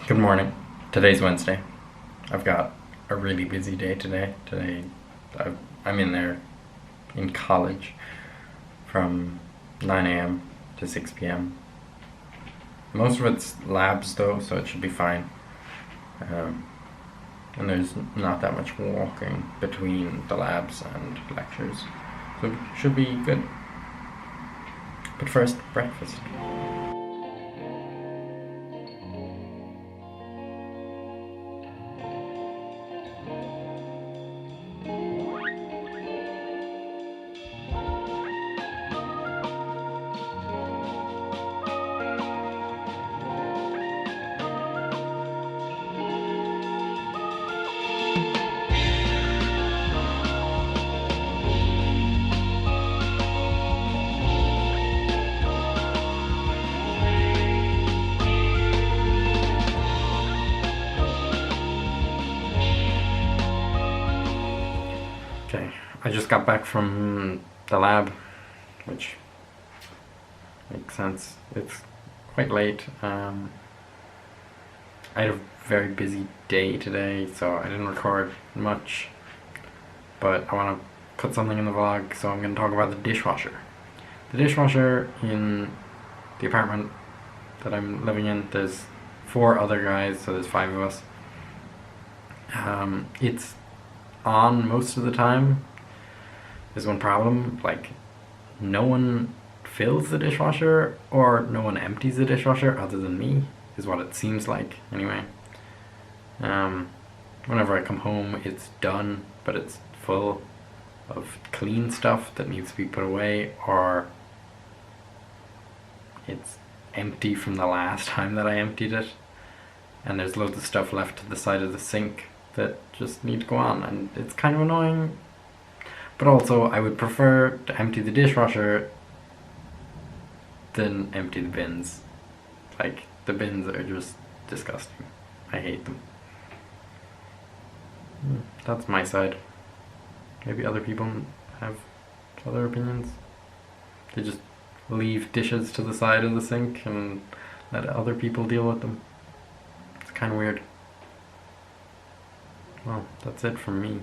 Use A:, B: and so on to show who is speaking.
A: Good morning. Today's Wednesday. I've got a really busy day today. I'm in there in college from 9 a.m. to 6 p.m. Most of it's labs though, so it should be fine. And there's not that much walking between the labs and lectures, so it should be good. But first, breakfast. Okay, I just got back from the lab, which makes sense. It's quite late. I had a very busy day today, so I didn't record much, but I want to put something in the vlog, so I'm going to talk about the dishwasher. The dishwasher in the apartment that I'm living in, there's 4 other guys, so there's 5 of us. It's on most of the time. There's one problem, like no one fills the dishwasher or no one empties the dishwasher other than me, is what it seems like anyway. Whenever I come home it's done, but it's full of clean stuff that needs to be put away, or it's empty from the last time that I emptied it, and there's loads of stuff left to the side of the sink that just need to go on, and it's kind of annoying. But also I would prefer to empty the dishwasher than empty the bins. Like, the bins are just disgusting. I hate them. That's my side. Maybe other people have other opinions. They just leave dishes to the side of the sink and let other people deal with them. It's kind of weird. Well, that's it from me.